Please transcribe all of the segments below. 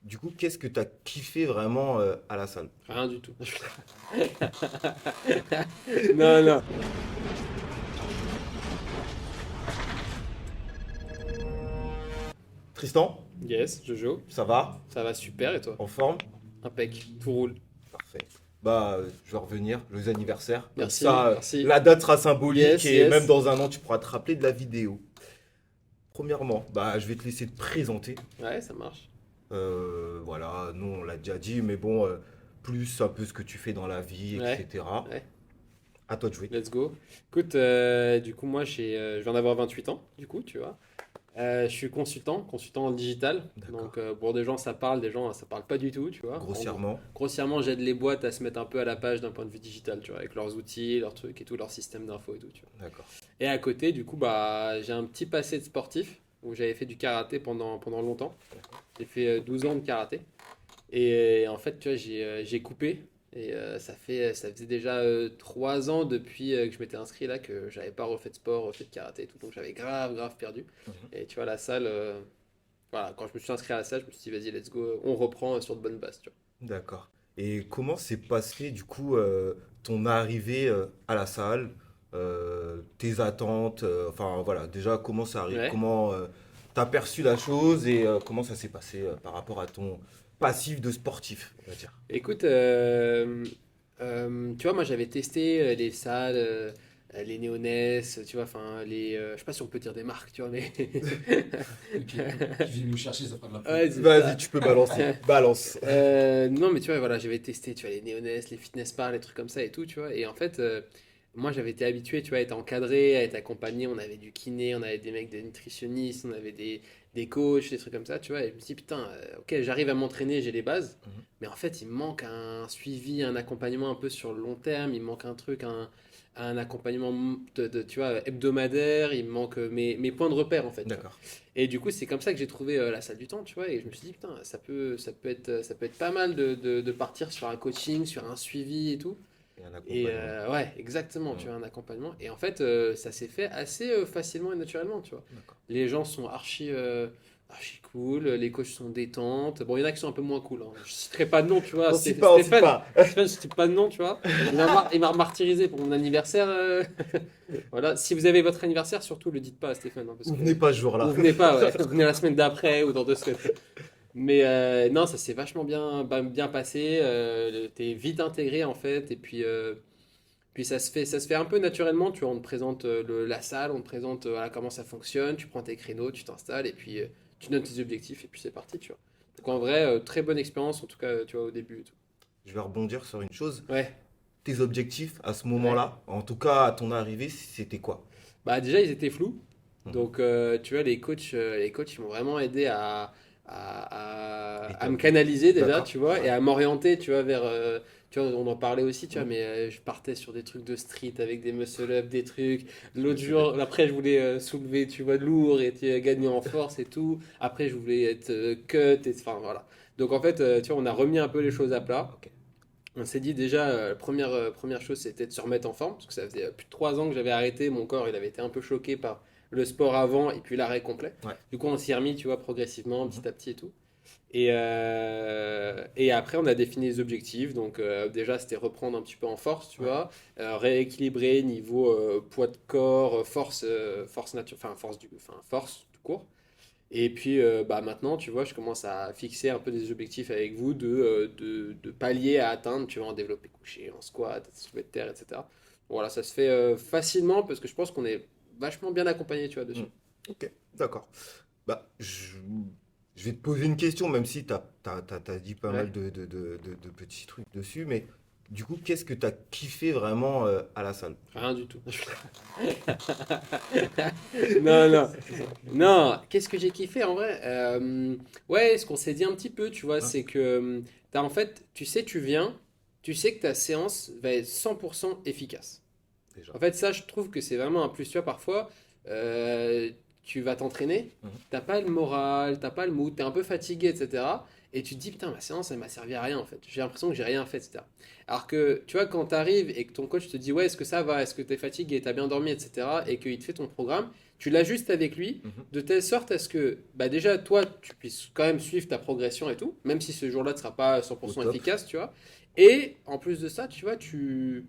Du coup, qu'est-ce que tu as kiffé vraiment à la salle? Rien du tout. Non, non. Tristan, Yes, Jojo. ça va? Ça va super et toi? En forme? Impec. Tout roule. Parfait. Je vais revenir, joyeux anniversaire. Comme Merci, ça, merci. la date sera symbolique Yes, et même yes. dans un an, tu pourras te rappeler de la vidéo. Premièrement, je vais te laisser te présenter. Ouais, ça marche. Voilà, nous on l'a déjà dit, mais bon, plus un peu ce que tu fais dans la vie, Ouais, etc. ouais. À toi de jouer. Let's go. Écoute, du coup, moi, je viens d'avoir 28 ans, du coup, tu vois. Je suis consultant en digital. D'accord. Donc, pour des gens, ça parle, des gens, ça parle pas du tout, tu vois. En gros, Grossièrement. grossièrement, j'aide les boîtes à se mettre un peu à la page d'un point de vue digital, tu vois, avec leurs outils, leurs trucs et tout, leur système d'info et tout, tu vois. D'accord. Et à côté, du coup, j'ai un petit passé de sportif où j'avais fait du karaté pendant longtemps. J'ai fait 12 ans de karaté. Et en fait, tu vois, j'ai coupé. Et ça faisait déjà 3 ans depuis que je m'étais inscrit là que j'avais pas refait de sport, refait de karaté et tout. Donc j'avais grave perdu. Mhm. Et tu vois, la salle, voilà, quand je me suis inscrit à la salle, je me suis dit, vas-y, let's go, on reprend sur de bonnes bases, tu D'accord. Et comment s'est passé du coup ton arrivée à la salle, tes attentes, enfin voilà, déjà comment ça vois. arrive, Ouais. comment t'as perçu la chose et comment ça s'est passé par rapport à ton passif de sportif, on va dire. Écoute, tu vois, moi j'avais testé les salles, les Néoness, tu vois, enfin, je sais pas si on peut dire des marques, tu vois, mais. Ok, tu viens nous chercher, ça fera de la pub. Ouais, c'est Vas-y, ça. tu peux balancer. Balance. Non, mais tu vois, voilà, j'avais testé, tu vois, les Néoness, les Fitness Bar, les trucs comme ça et tout, tu vois. Et en fait, moi, j'avais été habitué, tu vois, à être encadré, à être accompagné. On avait du kiné, on avait des mecs, des nutritionnistes, on avait des coachs, des trucs comme ça, tu vois. Et je me suis dit, putain, ok, j'arrive à m'entraîner, j'ai les bases. Mhm. Mais en fait, il me manque un suivi, un accompagnement un peu sur le long terme. Il me manque un truc, un accompagnement tu vois, hebdomadaire. Il me manque mes points de repère, en fait, tu vois. D'accord. Et du coup, c'est comme ça que j'ai trouvé la salle du temps, tu vois. Et je me suis dit, putain, ça peut être pas mal de partir sur un coaching, sur un suivi et tout. Et un Et accompagnement. ouais, exactement, tu Mhm. vois, un accompagnement. Et en fait, ça s'est fait assez facilement et naturellement, tu vois. D'accord. Les gens sont archi cool, les coachs sont détentes. Bon, il y en a qui sont un peu moins cool, hein. Je citerai pas de nom, tu vois. On cite pas, on cite Stéphane, pas. Stéphane, je cite pas de nom, tu vois. Il m'a martyrisé pour mon anniversaire. Voilà, si vous avez votre anniversaire, surtout le dites pas à Stéphane, hein, parce Vous que venez pas ce jour-là. ou venez pas, ouais. Venez la semaine d'après ou dans 2 semaines. Mais non, ça s'est vachement bien passé. T'es vite intégré en fait. Et puis ça se fait un peu naturellement. Tu vois, on te présente la salle, on te présente voilà, comment ça fonctionne. Tu prends tes créneaux, tu t'installes et puis tu donnes tes objectifs et puis c'est parti, tu vois. Donc en vrai, très bonne expérience en tout cas, tu vois, au début et tout. Je vais rebondir sur une chose. Ouais, Tes objectifs à ce ouais. moment-là, en tout cas à ton arrivée, c'était quoi? Bah déjà, ils étaient flous. Mhm. Donc, tu vois, les coachs, ils m'ont vraiment aidé à me Établi. canaliser déjà, D'accord. tu vois, Ouais. et à m'orienter, tu vois, vers... tu vois, on en parlait aussi, tu vois, Mhm. mais je partais sur des trucs de street avec des muscle-up, des trucs. Je me L'autre souviens. jour, après, je voulais soulever, tu vois, lourd et gagner en force et tout. Après, je voulais être cut, et enfin, voilà. Donc, en fait, tu vois, on a remis un peu les choses à plat. Ok. On s'est dit déjà, première chose, c'était de se remettre en forme, parce que ça faisait plus de 3 ans que j'avais arrêté. Mon corps, il avait été un peu choqué par le sport avant et puis l'arrêt complet. Ouais. Du coup, on s'y est remis, tu vois, progressivement, Mhm. petit à petit et tout. Et après, on a défini les objectifs. Donc, déjà, c'était reprendre un petit peu en force, tu Ouais. vois, rééquilibrer niveau poids de corps, force nature, force tout court. Et puis maintenant, tu vois, je commence à fixer un peu des objectifs avec vous de paliers à atteindre, tu vois, en développé couché, en squat, soulevé de terre, etc. Voilà, ça se fait facilement parce que je pense qu'on est vachement bien accompagné, tu vois, Mm. dessus. Ok, d'accord. Bah, je, je vais te poser une question, même si t'as dit pas mal Ouais. de petits trucs dessus, mais du coup, qu'est-ce que t'as kiffé vraiment à la salle? Rien du tout. Non, non. Non, qu'est-ce que j'ai kiffé en vrai? Ouais, ce qu'on s'est dit un petit peu, tu vois, Hein, c'est que en fait, tu viens, tu sais que ta séance va être 100% efficace. déjà. En fait, ça, je trouve que c'est vraiment un plus. Tu vois, parfois, euh, tu vas t'entraîner, Mhm. t'as pas le moral, t'as pas le mood, t'es un peu fatigué, etc. Et tu te dis, putain, ma séance, elle m'a servi à rien, en fait. J'ai l'impression que j'ai rien fait, etc. Alors que, tu vois, quand t'arrives et que ton coach te dit, ouais, est-ce que ça va, est-ce que t'es fatigué, t'as bien dormi, etc., et qu'il te fait ton programme, Tu l'ajustes avec lui Mhm. de telle sorte à ce que, bah déjà, toi, tu puisses quand même suivre ta progression et tout, même si ce jour-là ne sera pas 100% Au top. efficace, tu vois. Et en plus de ça, tu vois, tu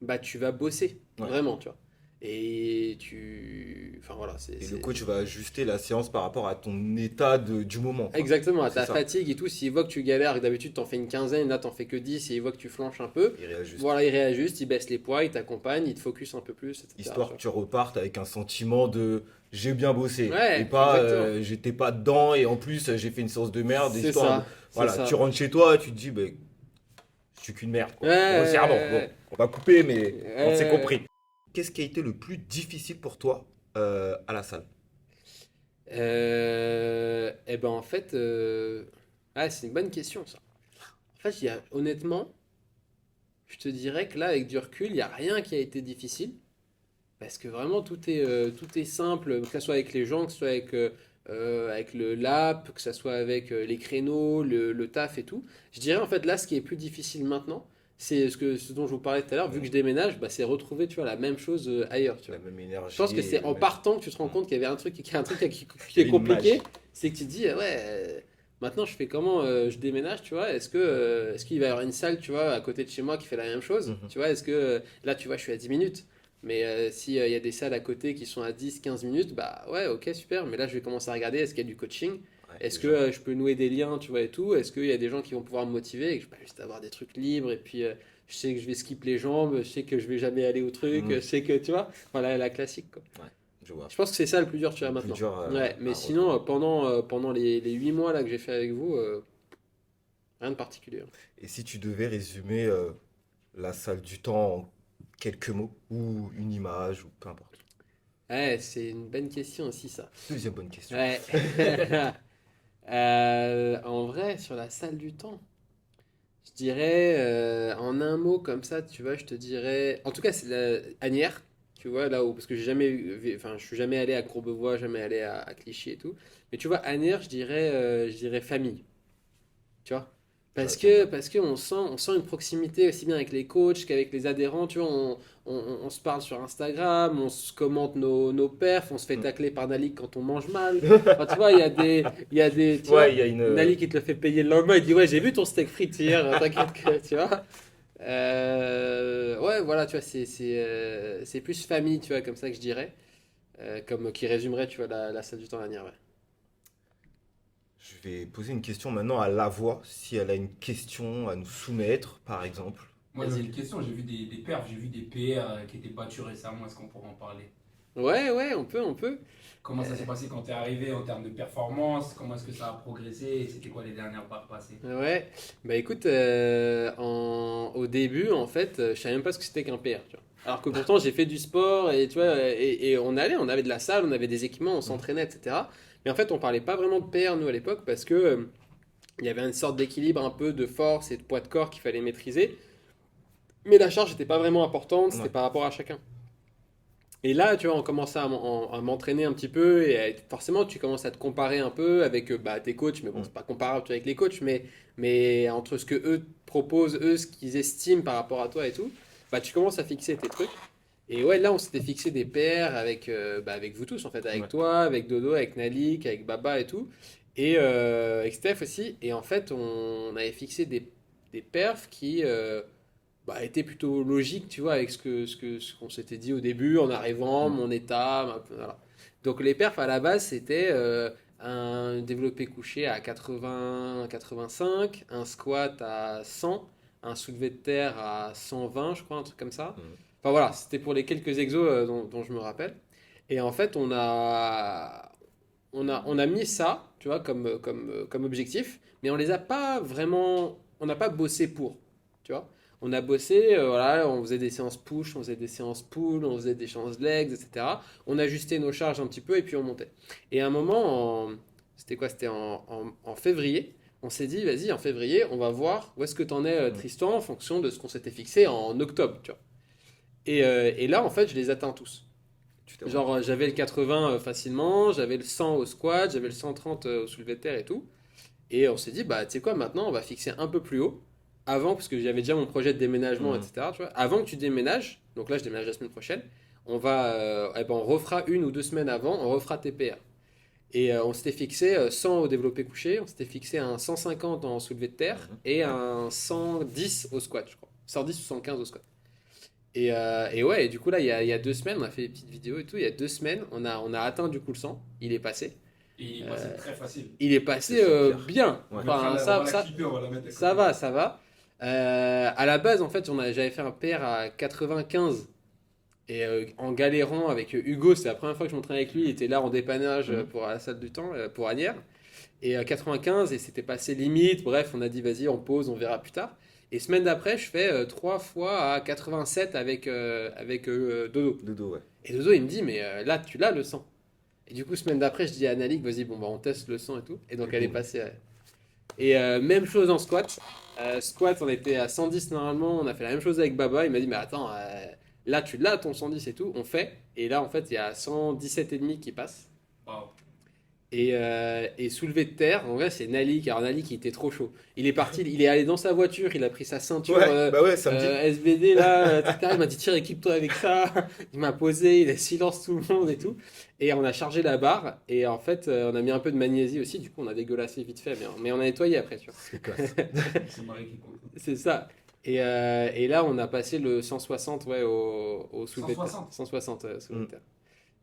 vas bosser, Ouais. vraiment, tu vois. Et tu... Enfin voilà, Et le coach va ajuster la séance par rapport à ton état du moment, quoi. Exactement, à C'est ta ça. fatigue et tout. S'il voit que tu galères, et que d'habitude t'en fais une quinzaine, là t'en fais que 10, et il voit que tu flanches un peu, Il réajuste. voilà, il réajuste, il baisse les poids, il t'accompagne, il te focus un peu plus, etc. Histoire tu que tu repartes avec un sentiment de j'ai bien bossé. Et Ouais, pas exactement. j'étais pas dedans et en plus j'ai fait une séance de merde. C'est Histoire ça, c'est voilà, tu ça. rentres chez toi et tu te dis, ben, je suis qu'une merde, Ouais, quoi. Grossièrement. Bon, ouais, on va couper, mais ouais, on s'est ouais. compris. Qu'est-ce qui a été le plus difficile pour toi à la salle? Eh ben en fait, c'est une bonne question ça. En fait, honnêtement, je te dirais que là, avec du recul, il n'y a rien qui a été difficile. Parce que vraiment, tout est simple, que ce soit avec les gens, que ce soit avec le lap, que ce soit avec les créneaux, le taf et tout. Je dirais en fait là, ce qui est plus difficile maintenant, c'est ce dont je vous parlais tout à l'heure, vu que je déménage, bah, c'est retrouver tu vois, la même chose ailleurs. Tu La vois. même Je énergie pense que et c'est le en même. partant que tu te rends compte qu'il y avait un truc, qu'il y a un truc qui Il y est avait une compliqué. magie. C'est que tu te dis, maintenant je fais comment je déménage, tu vois. Est-ce qu'il va y avoir une salle, tu vois, à côté de chez moi qui fait la même chose, Mhm. tu vois. Là, tu vois, je suis à 10 minutes. Mais s'il y a des salles à côté qui sont à 10-15 minutes, bah ouais, ok, super. Mais là, je vais commencer à regarder, est-ce qu'il y a du coaching? Ouais, Est-ce les que gens. je peux nouer des liens, tu vois, et tout? Est-ce qu'il y a des gens qui vont pouvoir me motiver et que je vais pas juste avoir des trucs libres et puis je sais que je vais skip les jambes, je sais que je vais jamais aller au truc, je Mhm. sais que, tu vois, voilà, la classique, quoi. Ouais, je vois. Je pense que c'est ça le plus dur, tu vois, Le plus maintenant. dur Ouais, mais à sinon, retrouver. pendant les 8 mois là que j'ai fait avec vous, rien de particulier. Et si tu devais résumer la salle du temps en quelques mots, ou une image, ou peu importe. Ouais, c'est une bonne question aussi, ça. Deuxième bonne question. Ouais. En vrai, sur la salle du temps. Je dirais, en un mot comme ça, tu vois, je te dirais. En tout cas, c'est Asnières, tu vois, là où. Parce que j'ai jamais enfin, je suis jamais allé à Courbevoie, jamais allé à Clichy et tout. Mais tu vois, Asnières, je dirais famille, tu vois. Ouais, j'aime bien. Parce qu'on sent une proximité aussi bien avec les coachs qu'avec les adhérents, tu vois. On se parle sur Instagram, on se commente nos perfs, on se fait Mm. tacler par Nalik quand on mange mal. Enfin, tu vois, tu Ouais, vois, il y a une. Nalik qui te le fait payer le lendemain, il dit, ouais, j'ai vu ton steak frites hier, t'inquiète que, tu vois. Ouais, voilà, tu vois, c'est plus famille, tu vois, comme ça que je dirais. Comme qui résumerait, tu vois, la salle du temps dernière, ouais. Je vais poser une question maintenant à la voix, si elle a une question à nous soumettre, par exemple. Moi, j'avais Vas-y. une question. J'ai vu des perfs, j'ai vu des PR qui étaient battus récemment. Est-ce qu'on pourra en parler? Ouais, ouais, on peut. Comment ça s'est passé quand tu es arrivé en termes de performance? Comment est-ce que ça a progressé? Et c'était quoi les dernières barres passées? Ouais, bah écoute, au début, en fait, je savais même pas ce que c'était qu'un PR, tu vois. Alors que pourtant, j'ai fait du sport et tu vois, et on avait de la salle, on avait des équipements, on Mm. s'entraînait, etc. Mais en fait, on parlait pas vraiment de PR, nous, à l'époque, parce que il y avait une sorte d'équilibre un peu de force et de poids de corps qu'il fallait maîtriser. Mais la charge n'était pas vraiment importante, c'était Ouais. par rapport à chacun. Et là, tu vois, on commençait à m'entraîner un petit peu et forcément, tu commences à te comparer un peu avec bah, tes coachs, mais bon, Mm. c'est pas comparable tu vois, avec les coachs, mais entre ce que eux te proposent, eux, ce qu'ils estiment par rapport à toi et tout, bah, tu commences à fixer tes trucs. Et ouais, là, on s'était fixé des pairs avec vous tous, en fait, avec Ouais. toi, avec Dodo, avec Nalik, avec Baba et tout, et avec Steph aussi. Et en fait, on avait fixé des perfs qui, bah, était plutôt logique, tu vois, avec ce qu'on s'était dit au début, en arrivant, Mm. mon état, voilà. Donc les perfs à la base, c'était un développé couché à 80, 85, un squat à 100, un soulevé de terre à 120, je crois, un truc comme ça. Mm. Enfin voilà, c'était pour les quelques exos dont je me rappelle. Et en fait, on a mis ça, tu vois, comme objectif, mais on les a pas vraiment, on n'a pas bossé pour, tu vois. On a bossé, voilà, on faisait des séances push, on faisait des séances pull, on faisait des séances legs, etc. On ajustait nos charges un petit peu et puis on montait. Et à un moment, c'était quoi? C'était en février. On s'est dit, vas-y, en février, on va voir où est-ce que t'en es, Mm. Tristan, en fonction de ce qu'on s'était fixé en octobre, tu vois. Et là, en fait, je les atteins tous. Tu t'es rendu Genre, compte. j'avais le 80 facilement, j'avais le 100 au squat, j'avais le 130 au soulevé de terre et tout. Et on s'est dit, bah, tu sais quoi, maintenant, on va fixer un peu plus haut. Avant, parce que j'avais déjà mon projet de déménagement, Mm. etc. Tu vois, avant que tu déménages, donc là, je déménage la semaine prochaine, on refera 1 ou 2 semaines avant, on refera TPR. Et on s'était fixé 100 au développé couché, on s'était fixé un 150 en soulevé de terre et un 110 au squat, je crois. 110 ou 115 au squat. Et ouais, et du coup là, il y a 2 semaines, on a fait des petites vidéos et tout. Il y a 2 semaines, on a atteint du coup le 100. Il est passé. Et il est passé très facile. Il est passé C'est super. bien. Ouais. Enfin, On va la mettre à ça côté. va, ça va. À la base, en fait, j'avais fait un PR à 95. Et en galérant avec Hugo, c'était la première fois que je m'entraînais avec lui. Il était là en dépannage pour la salle du temps, pour Agnières. Et 95, et c'était passé limite. Bref, on a dit vas-y, on pause, on verra plus tard. Et semaine d'après, je fais 3 fois à 87 avec Dodo. Dodo, ouais. Et Dodo, il me dit, mais là, tu l'as le 100. Et du coup, semaine d'après, je dis à Analik, vas-y, bon, bah, on teste le 100 et tout. Et donc, elle est passée. Ouais. Et même chose en squat. Squat, on était à 110 normalement. On a fait la même chose avec Baba. Il m'a dit, mais attends, là, tu l'as ton 110 et tout. On fait. Et là, en fait, il y a 117,5 qui passe. Wow. Et soulevé de terre, en vrai, c'est Nalik. Alors, Nalik, il était trop chaud. Il est parti, il est allé dans sa voiture, il a pris sa ceinture Ouais, bah ouais, samedi. SBD là, etc. Il m'a dit, tiens, équipe-toi avec ça. Il m'a posé, il a silence tout le monde et tout. Et on a chargé la barre. Et en fait, on a mis un peu de magnésie aussi. Du coup, on a dégueulassé vite fait, mais on a nettoyé après, tu vois. C'est classe. C'est Marie qui compte. C'est ça. Et là, on a passé le 160 ouais, au soulevé de terre. 160. 160 soulevé de terre.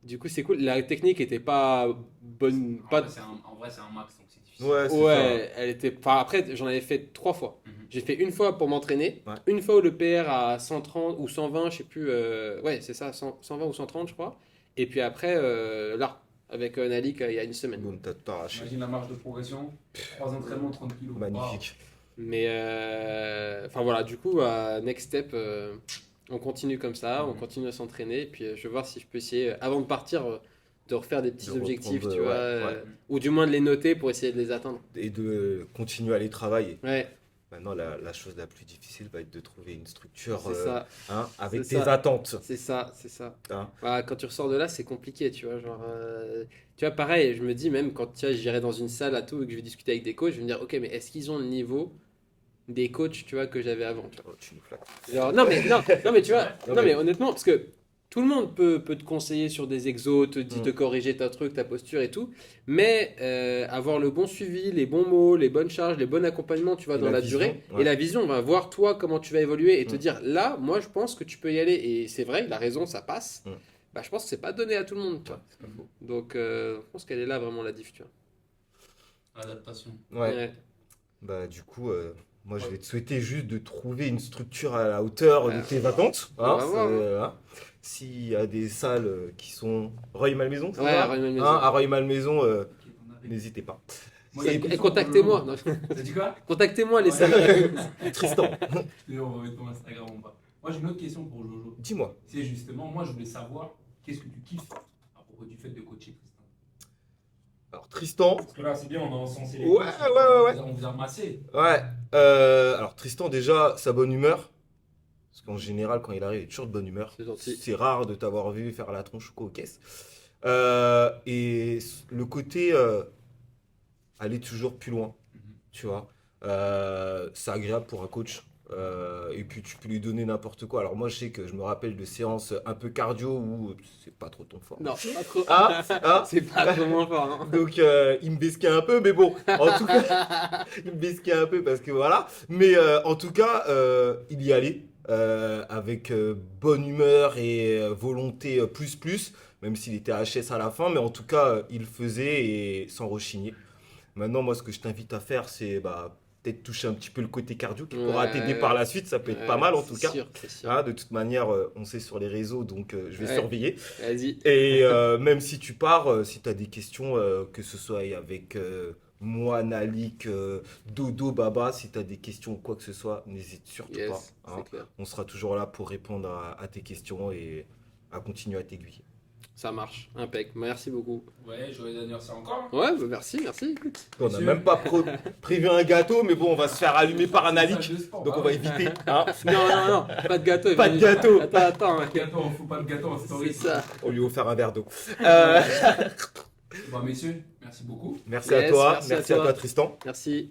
Du coup, c'est cool. La technique était pas bonne. En Pas... vrai, en vrai, c'est un max, donc c'est difficile. Ouais, c'est Ouais, elle était. Enfin, après, j'en avais fait 3 fois. Mhm. J'ai fait une fois pour m'entraîner, Ouais. une fois où le PR à 130 ou 120, je sais plus. Ouais, c'est ça, 120 ou 130, je crois. Et puis après, là, avec Nalik, il y a une ça. semaine. Boum, t'as arraché. Imagine la marge de progression. 3 entraînements, 30 kilos. Magnifique. Mais enfin voilà, du coup, next step, on continue comme ça, on continue à s'entraîner. Et puis je vais voir si je peux essayer, avant de partir, de refaire des petits De objectifs, reprendre, tu vois, ouais. ou du moins de les noter pour essayer de les atteindre. Et de continuer à les travailler. Ouais, Maintenant, la chose la plus difficile va être de trouver une structure c'est ça, avec C'est tes ça. attentes. c'est ça, c'est ça. Hein. Voilà, quand tu ressors de là, c'est compliqué, tu vois. Genre, tu vois, pareil, je me dis même quand tu vois, j'irai dans une salle à tout et que je vais discuter avec des coachs, je vais me dire, ok, mais est-ce qu'ils ont le niveau des coachs, tu vois, que j'avais avant, tu vois. Oh, tu nous flattes. Genre, non, mais tu vois, Non, non, mais- mais honnêtement, parce que tout le monde peut te conseiller sur des exos, te Mm. corriger ta truc, ta posture et tout, mais avoir le bon suivi, les bons mots, les bonnes charges, les bons accompagnements, tu vois, Et dans la la vision, durée, ouais. et la vision, on va voir toi comment tu vas évoluer et te Mm. dire, là, moi, je pense que tu peux y aller, et c'est vrai, il a raison, ça passe. Mm. Bah, je pense que c'est pas donné à tout le monde, tu Ouais, vois. c'est pas faux. Donc, je pense qu'elle est là vraiment la diff, tu vois. L'adaptation. Ouais. Ouais. Bah, du coup, moi, je vais te souhaiter juste de trouver une structure à la hauteur de tes attentes. on va Hein, voir, hein. S'il y a des salles qui sont Roy-Malmaison, c'est Ouais, ça à Roy-Malmaison. À Roy-Malmaison, Ok, on a fait. n'hésitez pas. Moi, il y a une Et question contactez-moi. pour Non. T'as dit quoi? Contactez-moi les Ouais. salles. Tristan, D'ailleurs, on va mettre ton Instagram en bas. Moi, j'ai une autre question pour Jojo. dis-moi. C'est justement, moi, je voulais savoir qu'est-ce que tu kiffes à propos du fait de coacher Tristan. Alors, Tristan, Parce que là, c'est bien, on a encensé les Ouais, coachs, ouais. On vous a massé. ouais. Alors, Tristan, déjà, sa bonne humeur. Parce qu'en général, quand il arrive, il est toujours de bonne humeur. C'est gentil. C'est rare de t'avoir vu faire la tronche ou quoi aux caisses. Et le côté aller toujours plus loin, tu vois. C'est agréable pour un coach. Et puis tu peux lui donner n'importe quoi. Alors moi je sais que je me rappelle de séances un peu cardio où c'est pas trop ton fort. Non, pas trop. Ah, C'est pas vraiment fort. Hein. donc il me besquait un peu, mais bon, en tout cas, il me besquait un peu parce que voilà. Mais en tout cas, il y allait avec bonne humeur et volonté plus, même s'il était HS à la fin, mais en tout cas, il le faisait et sans rechigner. Maintenant, moi, ce que je t'invite à faire, c'est peut-être toucher un petit peu le côté cardio qui pourra Ouais. t'aider par la suite. Ça peut être pas mal en tout cas. C'est sûr. Hein, de toute manière, on sait sur les réseaux, donc je vais Ouais. surveiller. Vas-y. Et même si tu pars, si tu as des questions, que ce soit avec moi, Nalik, Dodo, Baba, si tu as des questions ou quoi que ce soit, n'hésite surtout Yes, pas. Hein. c'est clair. On sera toujours là pour répondre à tes questions et à continuer à t'aiguiller. Ça marche. Impec. Merci beaucoup. Ouais, joyeux anniversaire encore. Ouais, bah merci. Écoute. On n'a Monsieur. même pas prévu un gâteau, mais bon, on va se faire allumer par un Nalik, donc on va éviter. Hein. Non. Pas de gâteau. Pas de Emmanuel. gâteau. Pas Attends. de gâteau, on fout pas de gâteau en C'est story. ça. On lui a offert un verre d'eau. Bon, messieurs, merci beaucoup. Merci à Yes, toi, merci à merci à toi. toi Tristan. Merci.